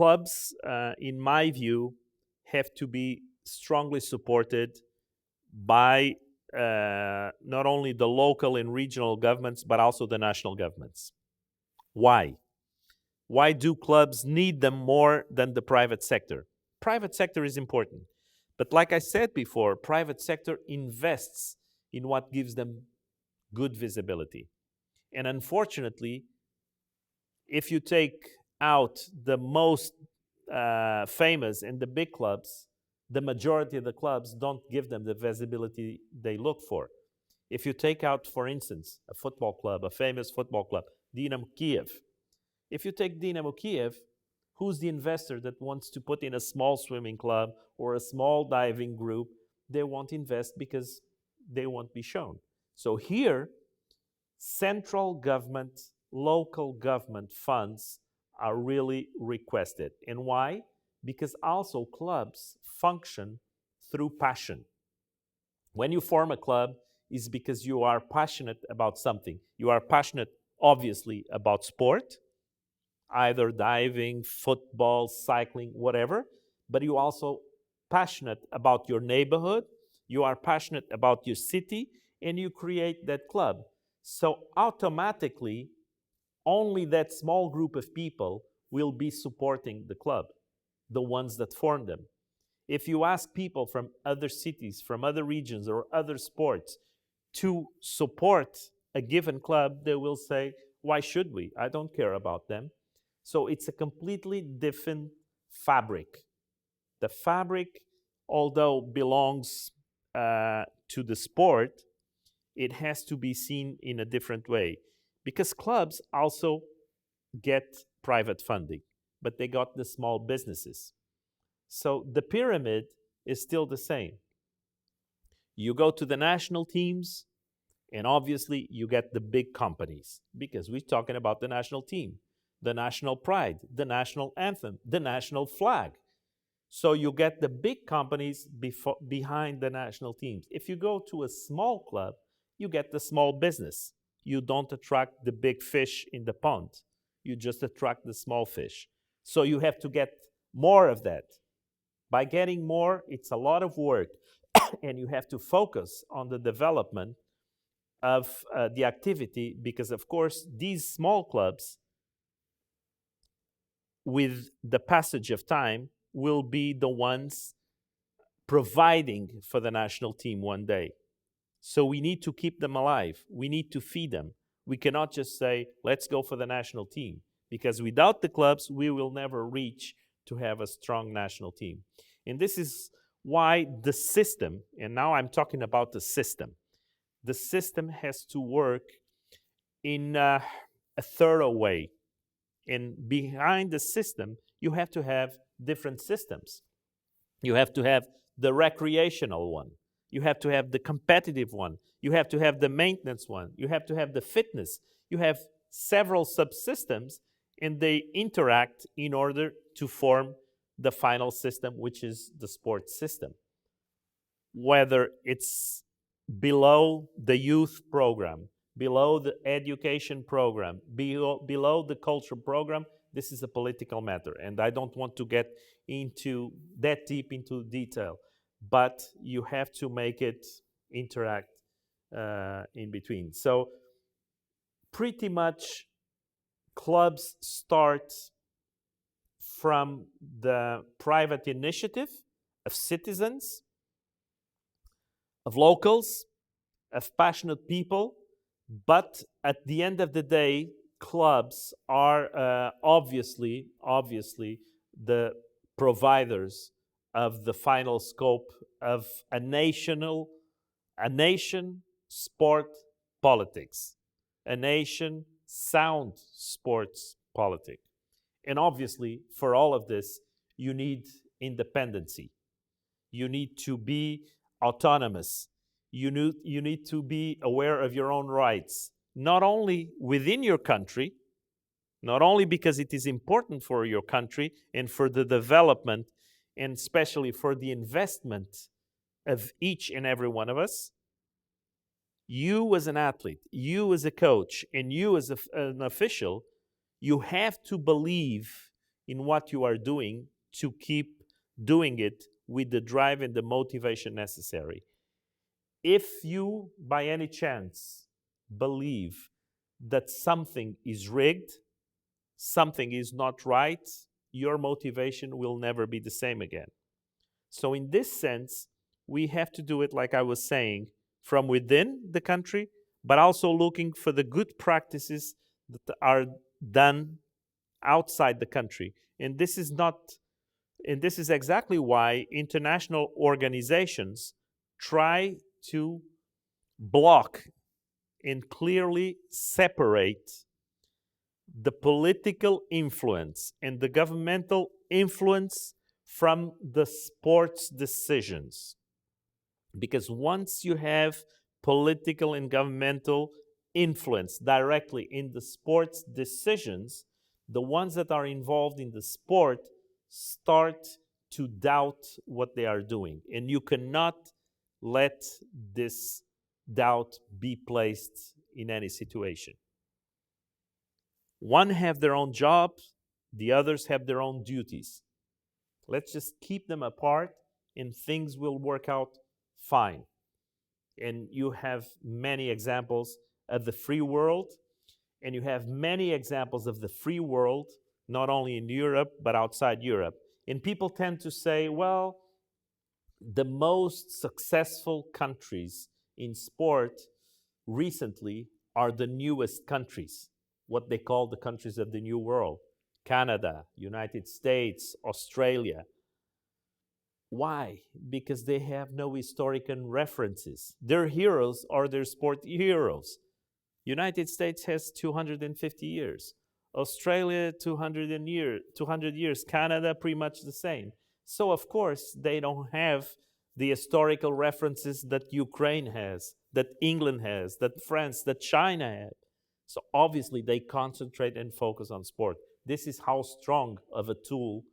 clubs, in my view, have to be strongly supported by not only the local and regional governments, but also the national governments. Why? Why do clubs need them more than the private sector? Private sector is important. But like I said before, private sector invests in what gives them good visibility. And unfortunately, if you take out the most famous and the big clubs, the majority of the clubs don't give them the visibility they look for. If you take out, for instance, a football club, a famous football club, Dynamo Kiev. If you take Dynamo Kiev, who's the investor that wants to put in a small swimming club or a small diving group? They won't invest because they won't be shown. So here, central government, local government funds are really requested. And why? Because also clubs function through passion. When you form a club, it's because you are passionate about something. You are passionate, obviously, about sport, either diving, football, cycling, whatever, but you also passionate about your neighborhood, you are passionate about your city, and you create that club. So automatically, only that small group of people will be supporting the club, the ones that form them. If you ask people from other cities, from other regions, or other sports to support a given club, they will say, why should we? I don't care about them. So it's a completely different fabric. The fabric, although belongs to the sport, it has to be seen in a different way. Because clubs also get private funding, but they got the small businesses. So the pyramid is still the same. You go to the national teams, and obviously you get the big companies, because we're talking about the national team, the national pride, the national anthem, the national flag. So you get the big companies behind the national teams. If you go to a small club, you get the small business. You don't attract the big fish in the pond. You just attract the small fish. So you have to get more of that. By getting more, it's a lot of work, and you have to focus on the development of the activity, because, of course, these small clubs, with the passage of time, will be the ones providing for the national team one day. So we need to keep them alive. We need to feed them. We cannot just say, let's go for the national team, because without the clubs, we will never reach to have a strong national team. And this is why the system, and now I'm talking about the system has to work in a thorough way. And behind the system, you have to have different systems. You have to have the recreational one. You have to have the competitive one. You have to have the maintenance one. You have to have the fitness. You have several subsystems, and they interact in order to form the final system, which is the sports system. Whether it's below the youth program, below the education program, below the culture program, this is a political matter, and I don't want to get into that deep into detail, but you have to make it interact in between. So pretty much clubs start from the private initiative of citizens, of locals, of passionate people, but at the end of the day, clubs are obviously the providers of the final scope of a nation sport politics, a nation sound sports politics. And obviously, for all of this, you need independency. You need to be autonomous. You need to be aware of your own rights, not only within your country, not only because it is important for your country and for the development, and especially for the investment of each and every one of us. You as an athlete, you as a coach, and you as an official, you have to believe in what you are doing to keep doing it with the drive and the motivation necessary. If you, by any chance, believe that something is rigged, something is not right, your motivation will never be the same again. So in this sense, we have to do it, like I was saying, from within the country, but also looking for the good practices that are done outside the country. And this is exactly why international organizations try to block and clearly separate the political influence and the governmental influence from the sports decisions. Because once you have political and governmental influence directly in the sports decisions, the ones that are involved in the sport start to doubt what they are doing. And you cannot let this doubt be placed in any situation. One have their own job, the others have their own duties. Let's just keep them apart and things will work out fine. And you have many examples of the free world, and you have many examples of the free world, not only in Europe, but outside Europe. And people tend to say, well, the most successful countries in sport recently are the newest countries, what they call the countries of the New World. Canada, United States, Australia. Why? Because they have no historical references. Their heroes are their sport heroes. United States has 250 years. Australia, 200 years. Canada, pretty much the same. So, of course, they don't have the historical references that Ukraine has, that England has, that France, that China has. So, obviously, they concentrate and focus on sport. This is how strong of a tool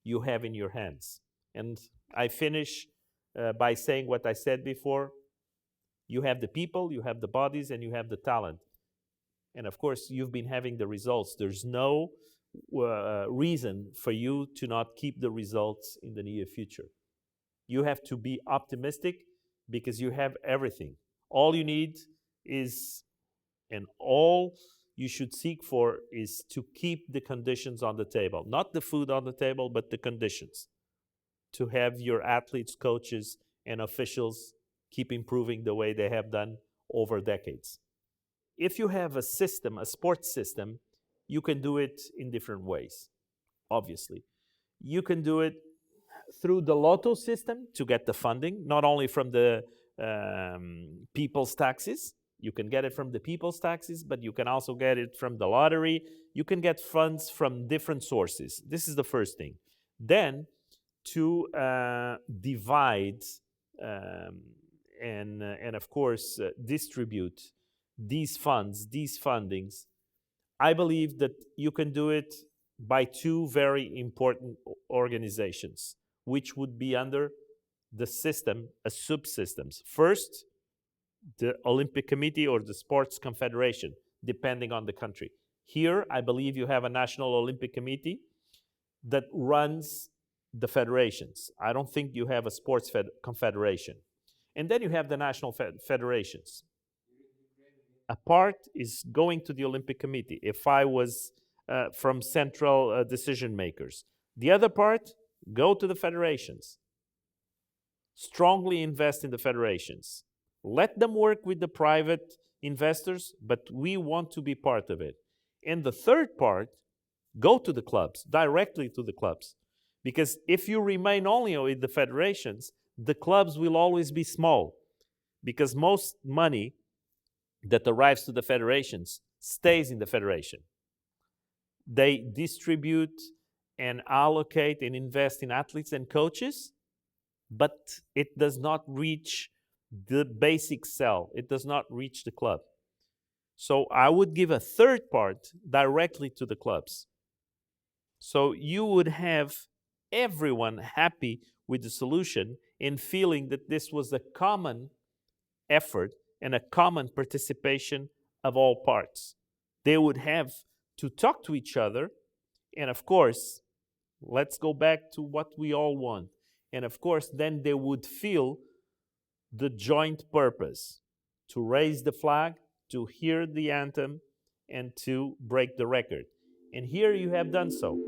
you have in your hands. And I finish by saying what I said before. You have the people, you have the bodies, and you have the talent. And of course, you've been having the results. There's no reason for you to not keep the results in the near future. You have to be optimistic because you have everything. All you need is, and all you should seek for is to keep the conditions on the table. Not the food on the table, but the conditions. To have your athletes, coaches, and officials keep improving the way they have done over decades. If you have a system, a sports system, you can do it in different ways, obviously. You can do it through the lotto system to get the funding, not only from the people's taxes. You can get it from the people's taxes, but you can also get it from the lottery. You can get funds from different sources. This is the first thing. Then, to divide and of course, distribute these funds, these fundings, I believe that you can do it by two very important organizations, which would be under the system as subsystems. First, the Olympic Committee or the Sports Confederation, depending on the country. Here, I believe you have a National Olympic Committee that runs the federations. I don't think you have a sports confederation. And then you have the national federations. A part is going to the Olympic Committee, if I was from central decision makers. The other part, go to the federations. Strongly invest in the federations. Let them work with the private investors, but we want to be part of it. And the third part, go to the clubs, directly to the clubs. Because if you remain only with the federations, the clubs will always be small. Because most money that arrives to the federations stays in the federation. They distribute and allocate and invest in athletes and coaches, but it does not reach the basic cell. It does not reach the club. So I would give a third part directly to the clubs. So you would have everyone happy with the solution and feeling that this was a common effort and a common participation of all parts. They would have to talk to each other, and of course, Let's go back to what we all want. And of course, then they would feel the joint purpose to raise the flag, to hear the anthem, and to break the record. And here you have done so.